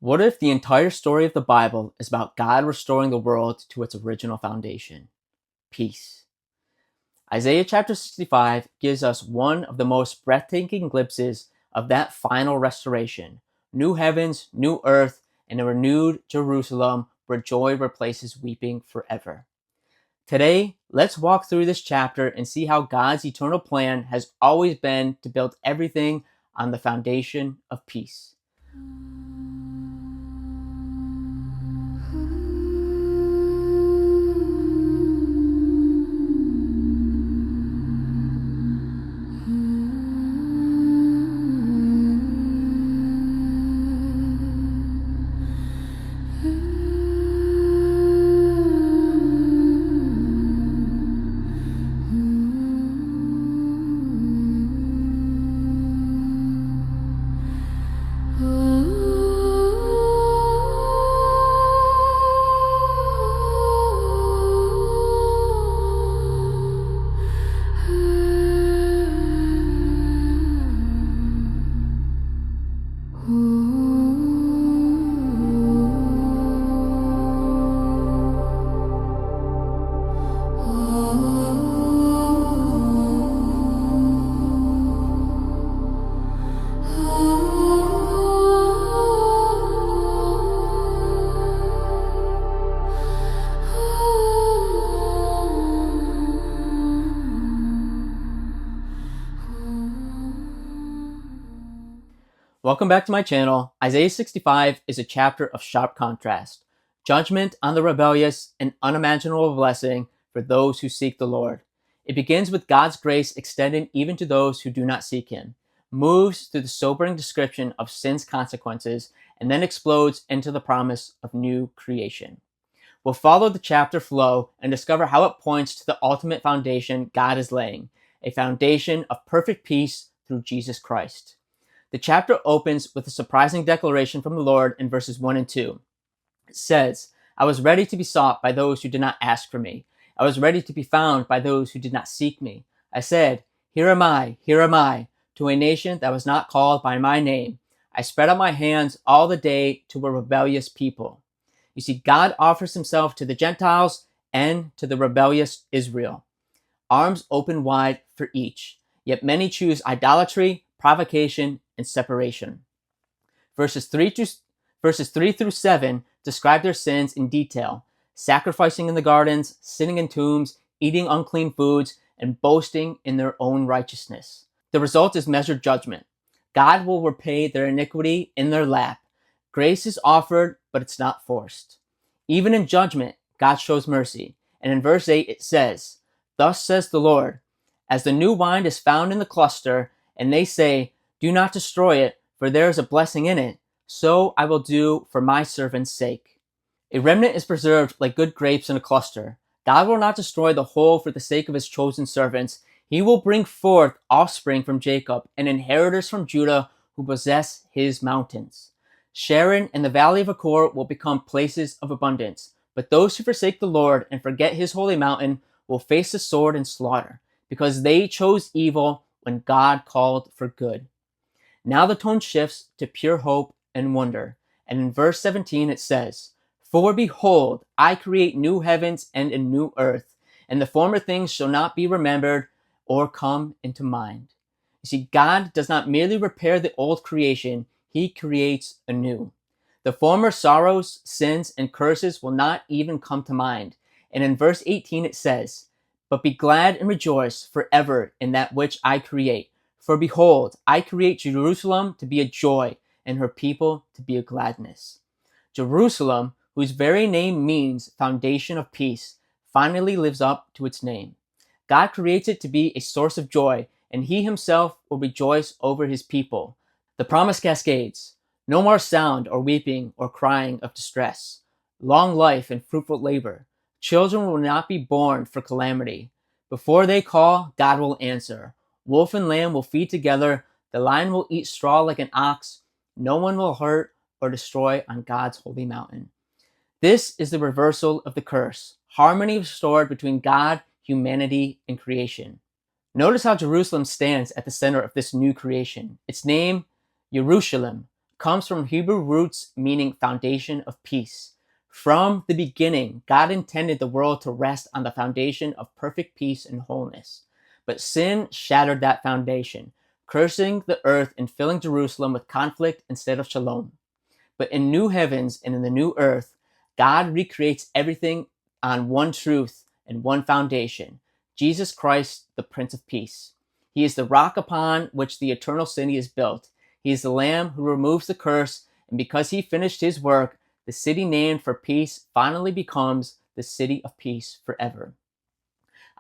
What if the entire story of the Bible is about God restoring the world to its original foundation? Peace. Isaiah chapter 65 gives us one of the most breathtaking glimpses of that final restoration. New heavens, new earth, and a renewed Jerusalem where joy replaces weeping forever. Today, let's walk through this chapter and see how God's eternal plan has always been to build everything on the foundation of peace. Welcome back to my channel. Isaiah 65 is a chapter of sharp contrast. Judgment on the rebellious and unimaginable blessing for those who seek the Lord. It begins with God's grace extended even to those who do not seek Him, moves through the sobering description of sin's consequences, and then explodes into the promise of new creation. We'll follow the chapter flow and discover how it points to the ultimate foundation God is laying, a foundation of perfect peace through Jesus Christ. The chapter opens with a surprising declaration from the Lord in verses 1 and 2. It says, "I was ready to be sought by those who did not ask for me. I was ready to be found by those who did not seek me. I said, here am I, to a nation that was not called by my name. I spread out my hands all the day to a rebellious people." You see, God offers Himself to the Gentiles and to the rebellious Israel. Arms open wide for each. Yet many choose idolatry, provocation, and separation. Verses 3 through 7 describe their sins in detail: sacrificing in the gardens, sitting in tombs, eating unclean foods, and boasting in their own righteousness. The result is measured judgment. God will repay their iniquity in their lap. Grace is offered, but it's not forced. Even in judgment, God shows mercy. And in verse 8 it says, "Thus says the Lord, as the new wine is found in the cluster, and they say, do not destroy it, for there is a blessing in it, so I will do for my servant's sake." A remnant is preserved like good grapes in a cluster. God will not destroy the whole for the sake of His chosen servants. He will bring forth offspring from Jacob and inheritors from Judah who possess His mountains. Sharon and the valley of Achor will become places of abundance, but those who forsake the Lord and forget His holy mountain will face the sword and slaughter, because they chose evil when God called for good. Now the tone shifts to pure hope and wonder. And in verse 17 it says, "For behold, I create new heavens and a new earth, and the former things shall not be remembered or come into mind." You see, God does not merely repair the old creation, He creates anew. The former sorrows, sins, and curses will not even come to mind. And in verse 18 it says, "But be glad and rejoice forever in that which I create. For behold, I create Jerusalem to be a joy, and her people to be a gladness." Jerusalem, whose very name means foundation of peace, finally lives up to its name. God creates it to be a source of joy, and He Himself will rejoice over His people. The promise cascades: no more sound or weeping or crying of distress. Long life and fruitful labor. Children will not be born for calamity. Before they call, God will answer. Wolf and lamb will feed together. The lion will eat straw like an ox. No one will hurt or destroy on God's holy mountain. This is the reversal of the curse. Harmony restored between God, humanity, and creation. Notice how Jerusalem stands at the center of this new creation. Its name, Yerushalayim, comes from Hebrew roots meaning foundation of peace. From the beginning, God intended the world to rest on the foundation of perfect peace and wholeness. But sin shattered that foundation, cursing the earth and filling Jerusalem with conflict instead of shalom. But in new heavens and in the new earth, God recreates everything on one truth and one foundation: Jesus Christ, the Prince of Peace. He is the rock upon which the eternal city is built. He is the Lamb who removes the curse, and because he finished his work, the city named for peace finally becomes the city of peace forever.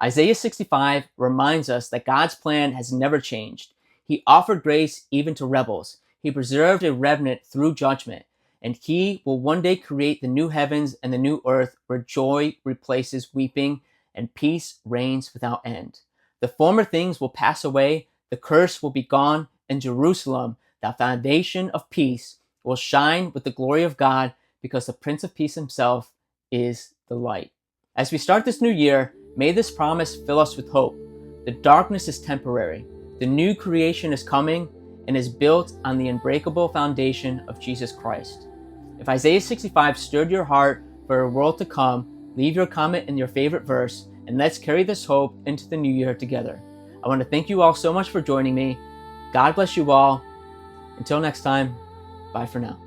Isaiah 65 reminds us that God's plan has never changed. He offered grace even to rebels. He preserved a remnant through judgment, and he will one day create the new heavens and the new earth where joy replaces weeping and peace reigns without end. The former things will pass away, the curse will be gone, and Jerusalem, the foundation of peace, will shine with the glory of God because the Prince of Peace himself is the light. As we start this new year, may this promise fill us with hope. The darkness is temporary. The new creation is coming and is built on the unbreakable foundation of Jesus Christ. If Isaiah 65 stirred your heart for a world to come, leave your comment in your favorite verse, and let's carry this hope into the new year together. I want to thank you all so much for joining me. God bless you all. Until next time, bye for now.